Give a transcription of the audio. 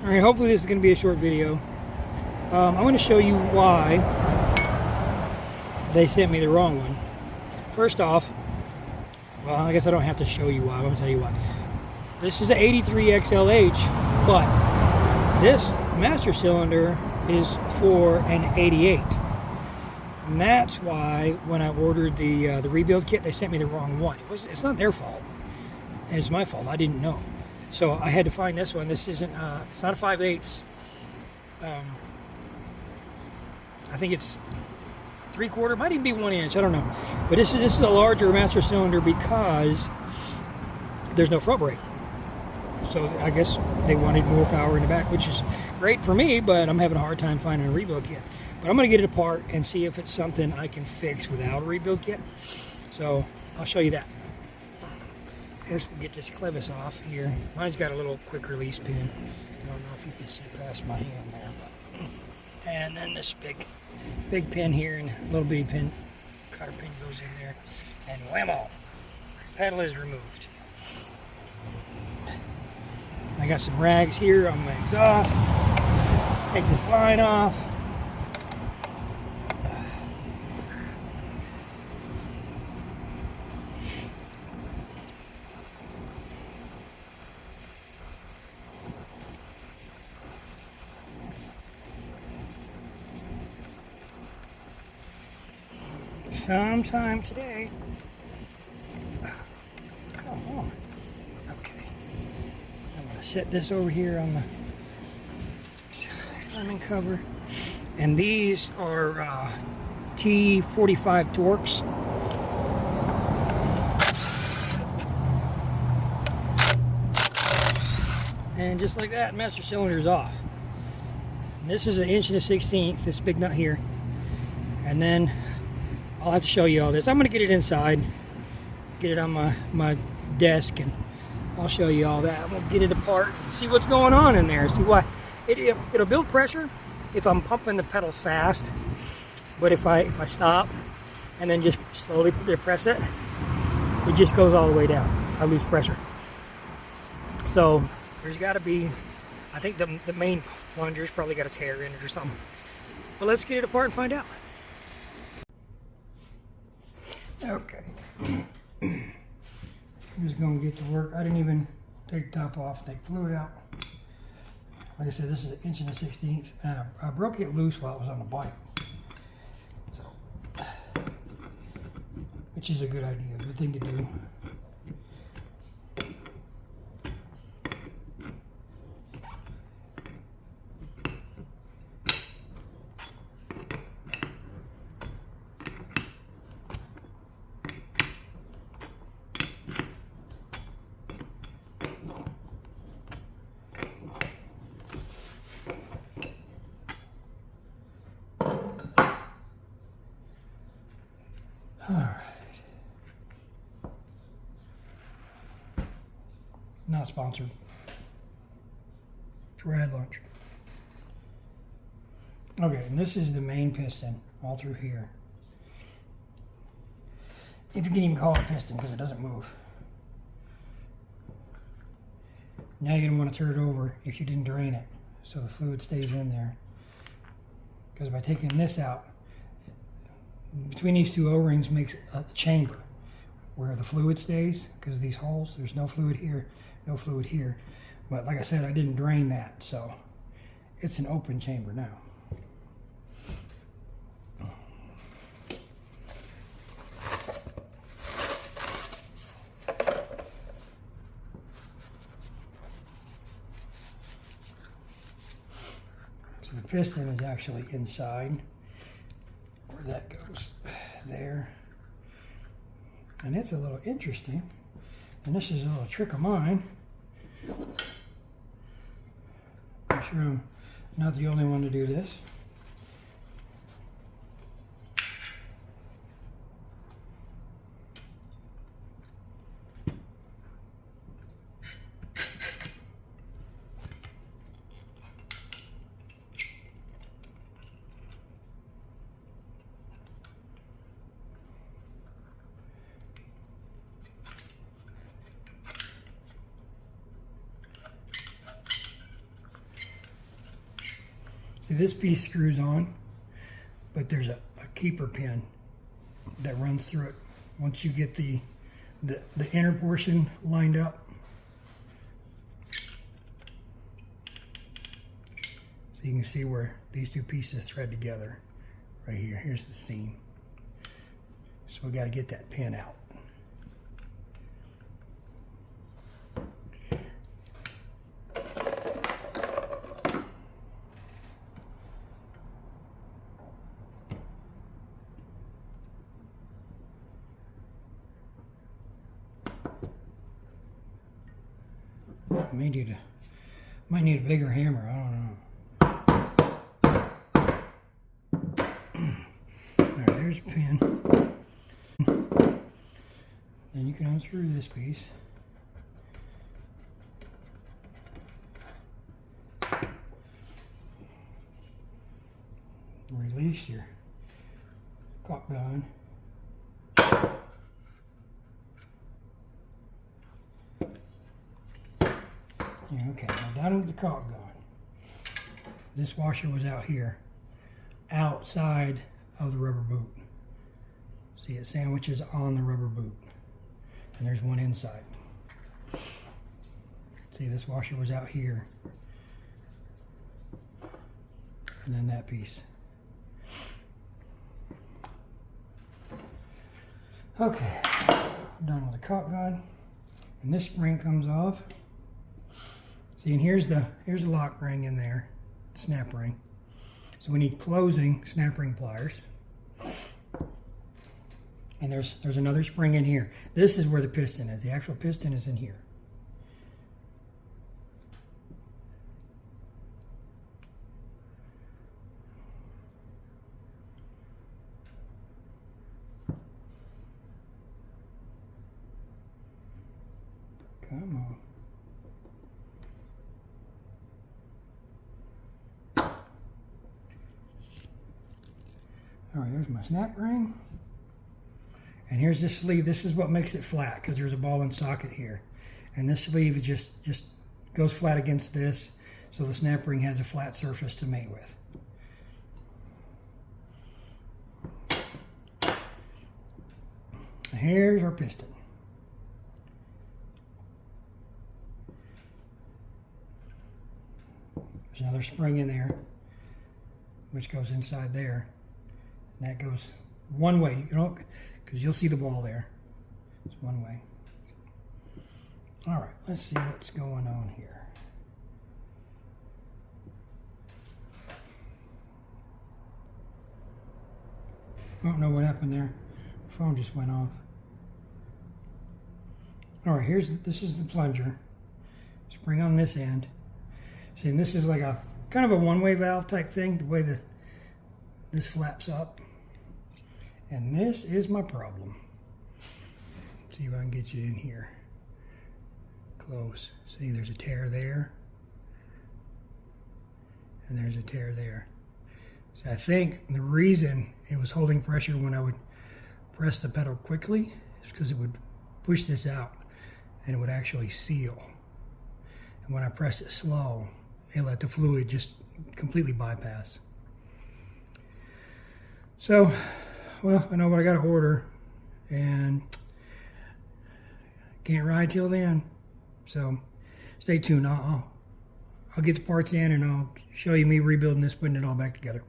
Alright, hopefully this is going to be a short video. I'm going to show you why they sent me the wrong one. First off, well, I guess I don't have to show you why. I'm going to tell you why. This is an 83 XLH, but this master cylinder is for an 88. And that's why when I ordered the rebuild kit, they sent me the wrong one. It's not their fault. It's my fault. I didn't know. So I had to find this one. This isn't, it's not a 5/8. I think it's 3/4, might even be 1 inch, I don't know. But this is a larger master cylinder because there's no front brake. So I guess they wanted more power in the back, which is great for me, but I'm having a hard time finding a rebuild kit. But I'm going to get it apart and see if it's something I can fix without a rebuild kit. So I'll show you that. First, we'll get this clevis off here. Mine's got a little quick release pin. I don't know if you can see past my hand there, but and then this big pin here and a little bitty pin, cotter pin goes in there, and whammo, pedal is removed. I got some rags here on my exhaust. Take this line off. Sometime today. Come on. Okay. I'm going to set this over here on the timing cover. And these are T45 Torx. And just like that, master cylinder is off. And this is an 1/16", this big nut here. And then I'll have to show you all this. I'm going to get it inside, get it on my desk, and I'll show you all that. We'll get it apart, see what's going on in there, see why. It'll build pressure if I'm pumping the pedal fast, but if I stop and then just slowly depress it, it just goes all the way down. I lose pressure. So there's got to be, I think the main plunger's probably got a tear in it or something. But let's get it apart and find out. Okay, I'm just going to get to work. I didn't even take the top off, take fluid out. Like I said, this is an 1/16", and I broke it loose while it was on the bike. So, which is a good idea, good thing to do. Alright. Not sponsored. Rad lunch. Okay, and this is the main piston all through here. If you can even call it a piston because it doesn't move. Now you're going to want to turn it over if you didn't drain it so the fluid stays in there. Because by taking this out, between these two O-rings makes a chamber where the fluid stays, because these holes, there's no fluid here, no fluid here. But like I said, I didn't drain that, so it's an open chamber now. So the piston is actually inside. That goes there, and it's a little interesting, and this is a little trick of mine. I'm sure I'm not the only one to do this. See, this piece screws on, but there's a keeper pin that runs through it. Once you get the inner portion lined up, so you can see where these two pieces thread together right here. Here's the seam. So we got to get that pin out. Might need a bigger hammer. I don't know. All right, there's a pin. Then you can unscrew this piece. Release your caulk gun. Okay, now down with the caulk gun. This washer was out here, outside of the rubber boot. See, it sandwiches on the rubber boot. And there's one inside. See, this washer was out here. And then that piece. Okay, I'm done with the caulk gun. And this spring comes off. See, and here's the lock ring in there, snap ring. So we need closing snap ring pliers. And there's another spring in here. This is where the piston is. The actual piston is in here. Come on. All right, there's my snap ring. And here's this sleeve. This is what makes it flat, because there's a ball and socket here. And this sleeve just goes flat against this, so the snap ring has a flat surface to mate with. And here's our piston. There's another spring in there, which goes inside there. And that goes one way, you know, because you'll see the ball there. It's one way. All right, let's see what's going on here. I don't know what happened there. The phone just went off. All right, this is the plunger. Spring on this end. See, and this is like a kind of a one-way valve type thing, the way that this flaps up. And this is my problem. See if I can get you in here. Close. See, there's a tear there. And there's a tear there. So I think the reason it was holding pressure when I would press the pedal quickly is because it would push this out and it would actually seal. And when I press it slow, it let the fluid just completely bypass. So, well, I know what I got to order, and can't ride till then. So, stay tuned. I'll get the parts in, and I'll show you me rebuilding this, putting it all back together.